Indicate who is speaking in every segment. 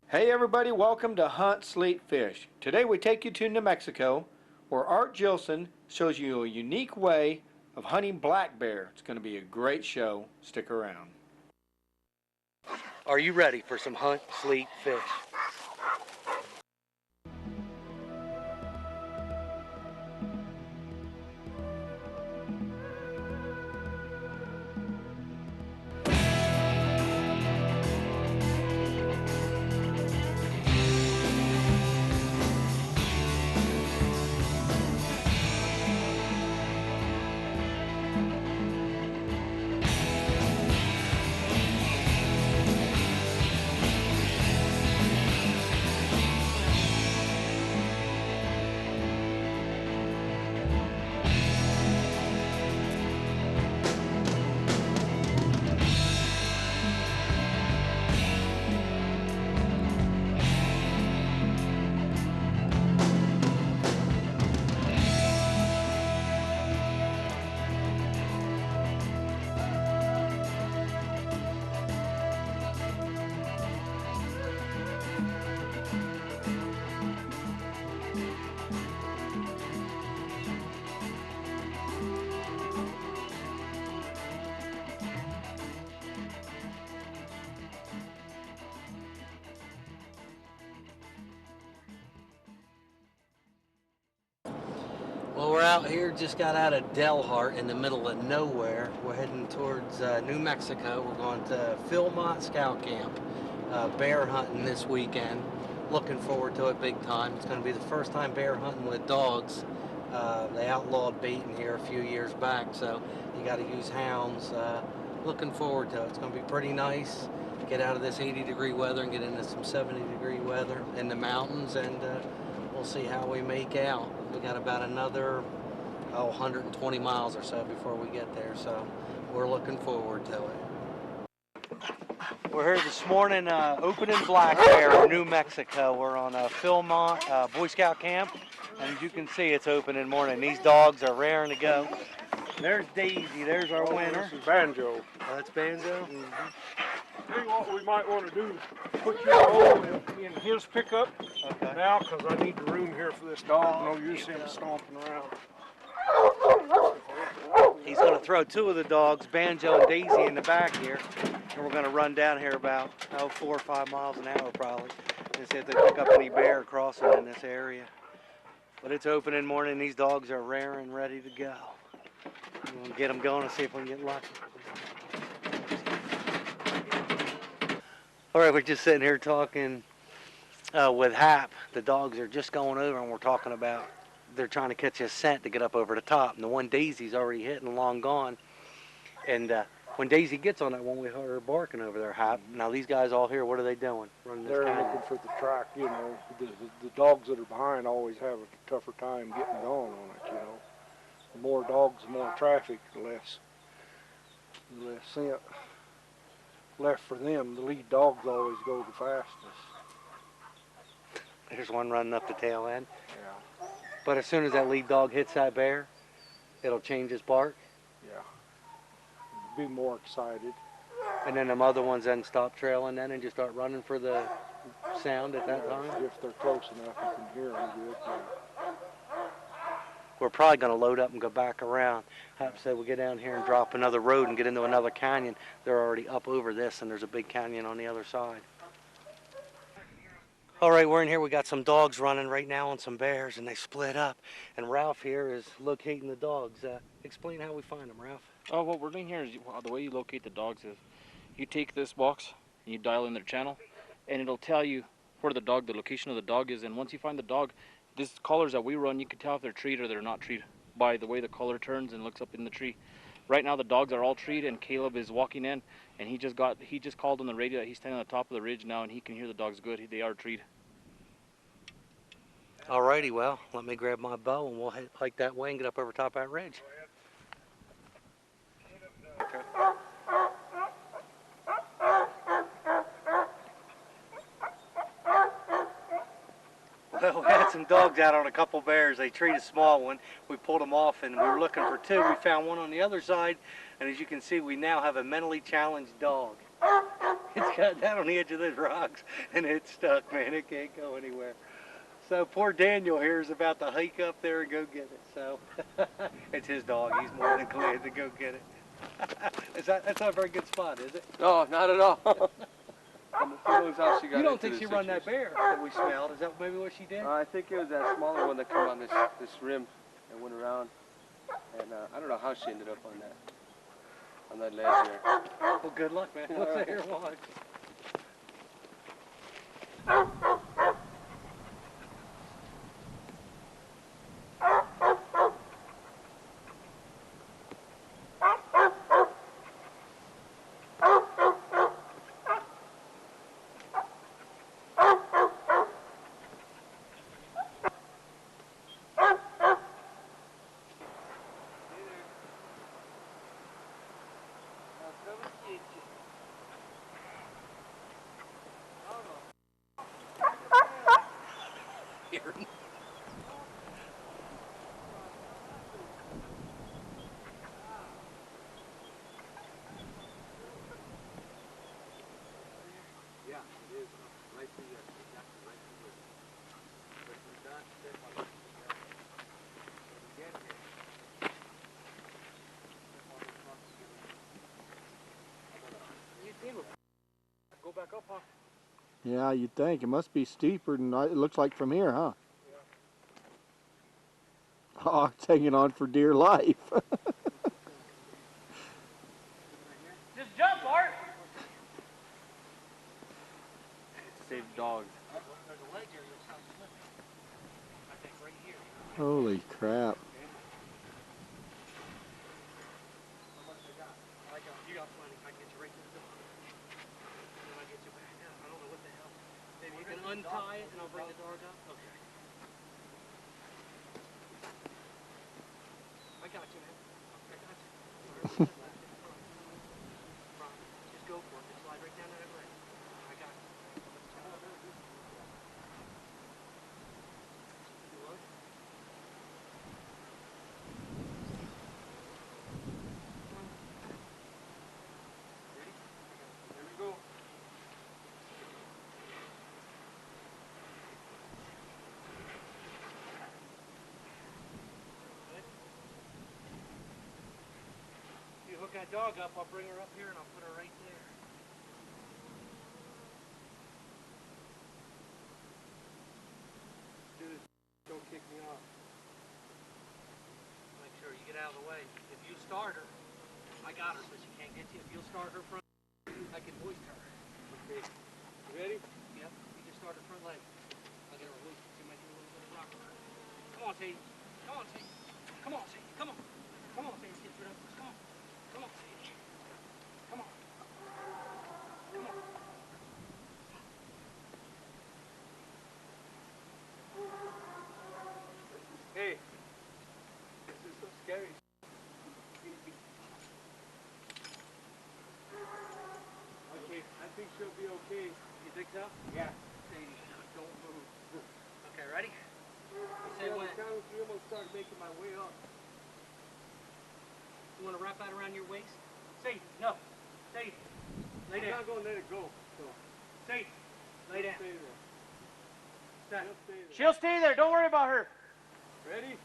Speaker 1: Hey everybody, welcome to Hunt, Sleep, Fish. Today we take you to New Mexico, where Art Jillson shows you a unique way of hunting black bear. It's going to be a great show. Stick around.
Speaker 2: Are you ready for some hunt, sleep, fish? Well, we're out here, just got out of Delhart in the middle of nowhere. We're heading towards New Mexico. We're going to Philmont Scout Camp, bear hunting this weekend. Looking forward to it big time. It's going to be the first time bear hunting with dogs. They outlawed baiting here a few years back, so you got to use hounds. Looking forward to it. It's going to be pretty nice. Get out of this 80-degree weather and get into some 70-degree weather in the mountains, and we'll see how we make out. We got about another 120 miles or so before we get there, so we're looking forward to it. We're here this morning opening black bear in New Mexico. We're on Philmont Boy Scout Camp, and as you can see, it's opening morning. These dogs are raring to go. There's Daisy, there's our winner.
Speaker 3: This is Banjo.
Speaker 2: That's Banjo.
Speaker 3: Tell you what we might want to do, put you all in his pickup now, because I need the room here for this dog. No use him stomping around.
Speaker 2: He's going to throw two of the dogs, Banjo and Daisy, in the back here, and we're going to run down here about 4 or 5 miles an hour probably, and see if they pick up any bear crossing in this area. But it's opening morning. These dogs are raring, ready to go. We're going to get them going and see if we can get lucky. All right, we're just sitting here talking with Hap. The dogs are just going over, and we're talking about they're trying to catch a scent to get up over the top. And the one Daisy's already hit and long gone. And when Daisy gets on that one, we heard her barking over there, Hap. Now these guys all here, what are they doing?
Speaker 3: They're looking for the track, you know. The dogs that are behind always have a tougher time getting going on it, you know. The more dogs, the more traffic, the less scent left for them. The lead dogs always go the fastest.
Speaker 2: There's one running up the tail end.
Speaker 3: Yeah.
Speaker 2: But as soon as that lead dog hits that bear, it'll change his bark.
Speaker 3: Yeah. Be more excited.
Speaker 2: And then them other ones then stop trailing then and just start running for the sound at that time?
Speaker 3: If they're close enough, you can hear them good. Yeah.
Speaker 2: We're probably going to load up and go back around. Hap said we get down here and drop another road and get into another canyon. They're already up over this, and there's a big canyon on the other side. All right, we're in here. We got some dogs running right now on some bears, and they split up. And Ralph here is locating the dogs. Explain how we find them, Ralph.
Speaker 4: Oh, what we're doing here is the way you locate the dogs is you take this box and you dial in their channel, and it'll tell you where the location of the dog is. And once you find the dog, these collars that we run, you can tell if they're treed or they're not treed by the way the collar turns and looks up in the tree. Right now the dogs are all treed, and Caleb is walking in, and he just called on the radio that he's standing on the top of the ridge now, and he can hear the dogs good. They are treed.
Speaker 2: Alrighty, well, let me grab my bow and we'll hike that way and get up over top of that ridge.
Speaker 4: Okay.
Speaker 2: Well, we had some dogs out on a couple bears. They treated a small one. We pulled them off, and we were looking for two. We found one on the other side, and as you can see, we now have a mentally challenged dog. It's got down on the edge of those rocks and it's stuck, man. It can't go anywhere. So poor Daniel here is about to hike up there and go get it. So it's his dog. He's more than glad to go get it. That's not a very good spot, is it?
Speaker 5: No, not at all. Who knows how she got
Speaker 2: You don't
Speaker 5: into
Speaker 2: think
Speaker 5: this
Speaker 2: she run that
Speaker 5: situation.
Speaker 2: bear that we smelled? Is that maybe what she did?
Speaker 5: I think it was that smaller one that came on this rim and went around. And I don't know how she ended up on that ledge there.
Speaker 2: Well, good luck, man. Let's sit here and watch. Here.
Speaker 5: Yeah, it is. Right through there. Exactly right through there. But we don't step on it. When we get there, step on the front to
Speaker 4: Go back up, huh?
Speaker 1: Yeah, you'd think. It must be steeper than it looks like from here, huh? Yeah. Oh, it's hanging on for dear life.
Speaker 4: Just jump, Bart! Save dogs.
Speaker 2: There's a ledge here. You'll stop slipping. I think right here.
Speaker 1: Holy crap.
Speaker 2: You got plenty. I can get you right to the door. And then I get you back up. I don't know what the hell. Maybe you can untie it and I'll bring the dog up. Okay. I got you, man. I got you. Just go for it. Just slide right down to that ledge. I got you. You look.
Speaker 5: Here we go.
Speaker 2: You hook that dog up, I'll bring her up here and I'll put her right there.
Speaker 5: Dude, don't kick me off.
Speaker 2: Make sure you get out of the way. If you start her, I got her so she can't get you. If you'll start her front, I can hoist her.
Speaker 5: Okay. You ready?
Speaker 2: Yep, you just start her front leg. I'll get her hoisted. She might do a little bit of rock. Come on, Sadie. Come on, Sadie. Come on, Sadie. Come on. Come on, Sadie. Get rid of us. Come on. Come on, Sadie. Come on. Come on.
Speaker 5: Hey. This is so scary. Okay, I think she'll be okay.
Speaker 2: You think so?
Speaker 5: Yeah.
Speaker 2: Sadie, don't move. Okay, ready? You say
Speaker 5: Yeah,
Speaker 2: when.
Speaker 5: on the count of three, I'm gonna start making my way up.
Speaker 2: You want to wrap that around your waist? Sadie, no. Sadie, lay
Speaker 5: I'm
Speaker 2: down.
Speaker 5: not gonna let it go. So
Speaker 2: Sadie, lay down.
Speaker 5: stay there.
Speaker 2: Stand.
Speaker 5: Just stay there.
Speaker 4: She'll stay there. Don't worry about her.
Speaker 5: Ready?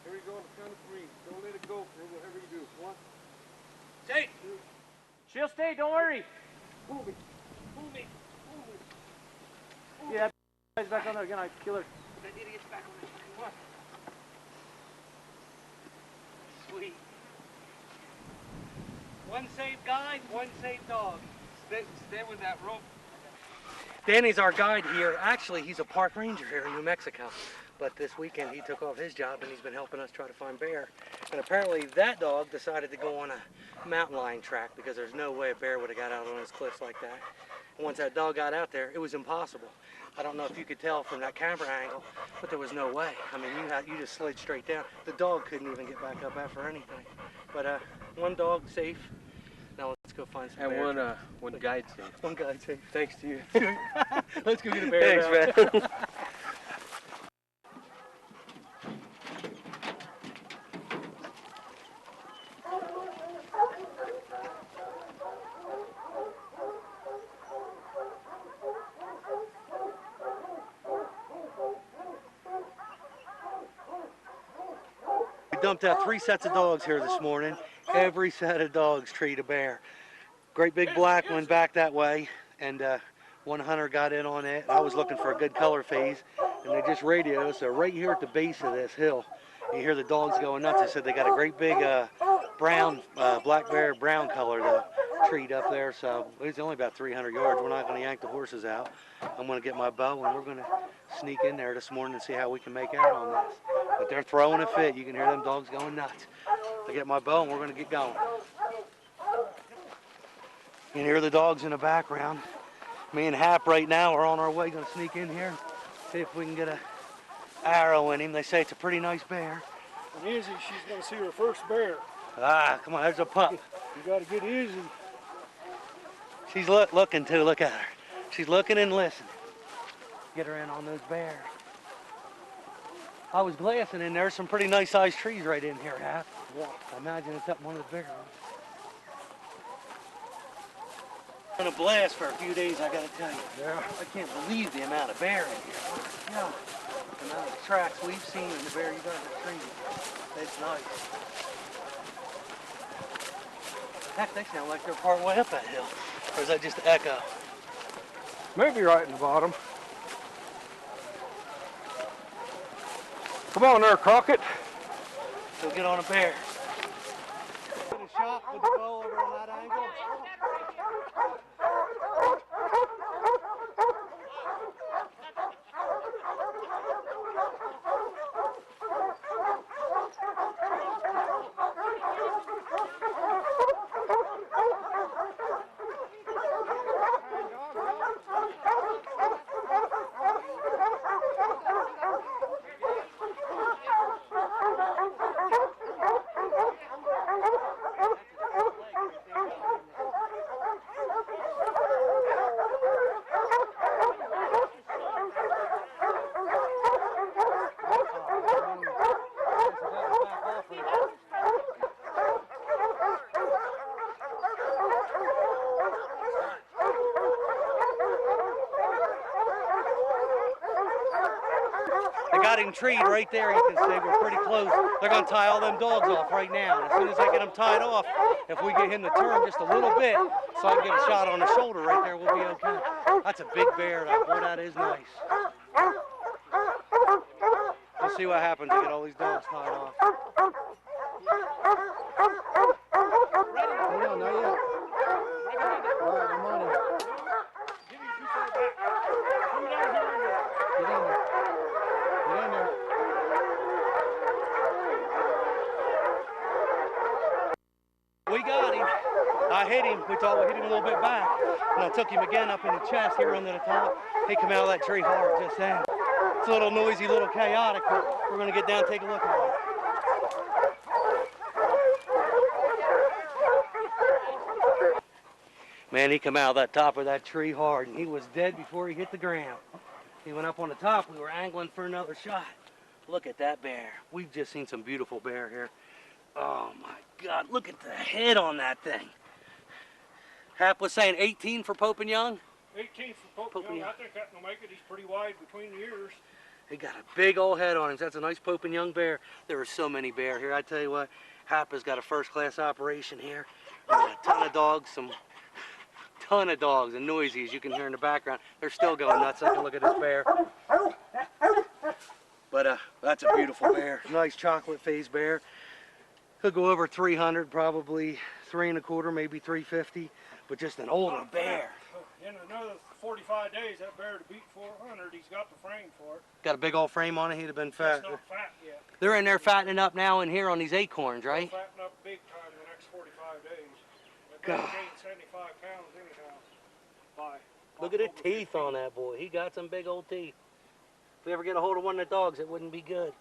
Speaker 5: Here we go on the count of three. Don't let it go for whatever you do. One,
Speaker 2: Sadie.
Speaker 5: two.
Speaker 4: She'll stay. Don't worry.
Speaker 5: Pull me. Pull me. Pull me.
Speaker 4: Yeah, that guy's back on there again. I kill her.
Speaker 2: That idiot's back on this fucking one. Sweet. One saved guide, one saved dog.
Speaker 5: Stay with that rope.
Speaker 2: Danny's our guide here. Actually, he's a park ranger here in New Mexico. But this weekend he took off his job and he's been helping us try to find bear. And apparently that dog decided to go on a mountain lion track because there's no way a bear would have got out on those cliffs like that. And once that dog got out there, it was impossible. I don't know if you could tell from that camera angle, but there was no way. I mean, you just slid straight down. The dog couldn't even get back up after anything. But one dog safe. Now let's go find some
Speaker 5: And
Speaker 2: bear.
Speaker 5: one guide safe.
Speaker 2: One guide safe.
Speaker 5: Thanks to you.
Speaker 2: Let's go get a bear.
Speaker 5: Thanks,
Speaker 2: now.
Speaker 5: man.
Speaker 2: dumped out 3 sets of dogs here this morning. Every set of dogs treat a bear. Great big black one back that way, and one hunter got in on it. I was looking for a good color phase, and they just radioed us. So right here at the base of this hill, you hear the dogs going nuts. They said they got a great big brown, black bear brown color to treat up there. So it's only about 300 yards. We're not going to yank the horses out. I'm going to get my bow, and we're going to sneak in there this morning and see how we can make out on this. But they're throwing a fit. You can hear them dogs going nuts. I get my bow, and we're going to get going. You can hear the dogs in the background. Me and Hap right now are on our way, going to sneak in here, see if we can get a arrow in him. They say it's a pretty nice bear.
Speaker 3: And Izzy, she's going to see her first bear.
Speaker 2: Ah, come on, there's a pup.
Speaker 3: You got to get Izzy.
Speaker 2: She's looking too, look at her. She's looking and listening. Get her in on those bears. I was glassing in there, some pretty nice sized trees right in here, Hap.
Speaker 3: Yeah.
Speaker 2: I imagine it's up one of the bigger ones. Been a blast for a few days, I gotta tell you.
Speaker 3: Yeah.
Speaker 2: I can't believe the amount of bear in here. Yeah. The amount of tracks we've seen in the bear you guys are treating. It's nice. Heck, they sound like they're part way up that hill. Or is that just echo?
Speaker 3: Maybe right in the bottom. Come on there, Crockett.
Speaker 2: Go get on a bear. Get a shot with the bow over on that angle. They got him treed right there. You can see we're pretty close. They're going to tie all them dogs off right now. And as soon as I get them tied off, if we get him to turn just a little bit so I can get a shot on the shoulder right there, we'll be okay. That's a big bear. Boy, that is nice. We'll see what happens to get all these dogs tied off.
Speaker 1: No, not yet. All right, I'm on it.
Speaker 3: Give me too far back. Come down here.
Speaker 1: Get in there. Get in there.
Speaker 2: We got him. I hit him. We thought we hit him a little bit back. And I took him again up in the chest here under the top. He came out of that tree hard just then. It's a little noisy, a little chaotic, but we're going to get down and take a look at it. Man, he came out of that top of that tree hard, and he was dead before he hit the ground. He went up on the top. We were angling for another shot. Look at that bear. We've just seen some beautiful bear here. Oh, my God. Look at the head on that thing. Hap was saying 18 for Pope and Young.
Speaker 3: 18 for Pope Young. I think that will make it. He's pretty wide between the ears.
Speaker 2: He got a big old head on him. That's a nice Pope and Young bear. There are so many bear here. I tell you what, Hap has got a first-class operation here. We got a ton of dogs, and noisy, as you can hear in the background. They're still going nuts. I can look at this bear. But that's a beautiful bear. Nice chocolate face bear. He'll go over 300, probably 3 1/4, maybe 350, but just an older bear.
Speaker 3: In another 45 days, that bear to beat 400. He's got the frame for it.
Speaker 2: Got a big old frame on it. He'd have been fat.
Speaker 3: It's not fat yet.
Speaker 2: They're in there fattening up now in here on these acorns,
Speaker 3: He'll
Speaker 2: right?
Speaker 3: fatten up big time the next 45 days. That
Speaker 2: God.
Speaker 3: bear gained 75 pounds anyhow.
Speaker 2: Look at the teeth on that boy. He got some big old teeth. If we ever get a hold of one of the dogs, it wouldn't be good.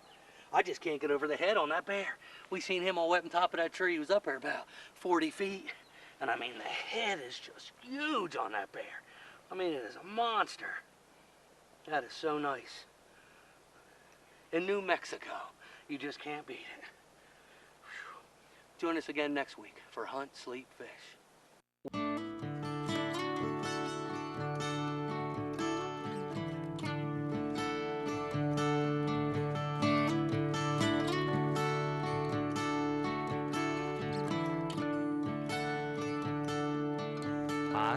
Speaker 2: I just can't get over the head on that bear. We seen him all up on top of that tree. He was up there about 40 feet. And I mean, the head is just huge on that bear. I mean, it is a monster. That is so nice. In New Mexico, you just can't beat it. Whew. Join us again next week for Hunt, Sleep, Fish.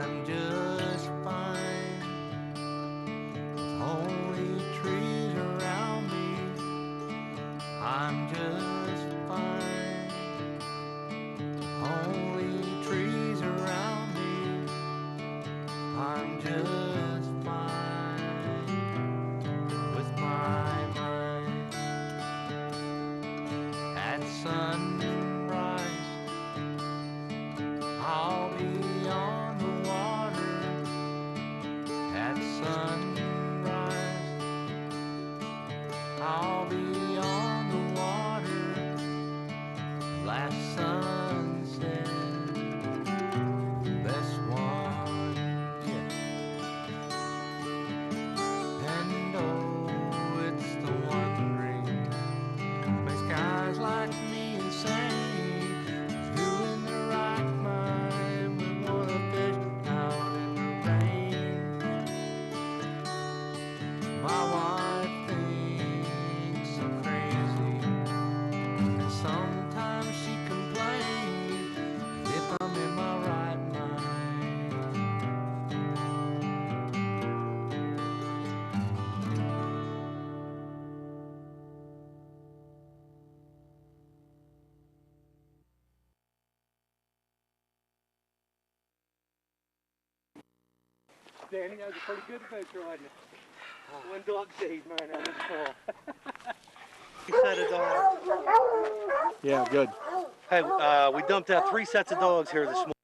Speaker 2: I'm just fine. Only trees around me. I'm just fine. Only trees around me. I'm just fine with my mind. At sunrise, I'll be on the water. At sunrise, I'll be on the water. Last sunset, best one yet. And oh, it's the wondering makes guys like me insane. Who in their right mind would wanna fish out in the rain? My wife thinks I'm crazy, and sometimes she complains if I'm in my right mind.
Speaker 5: Danny, that was a pretty good adventure, wasn't it? One dog saved mine out of the fall.
Speaker 2: Set of dogs.
Speaker 1: Yeah, good.
Speaker 2: Hey, we dumped out 3 sets of dogs here this morning.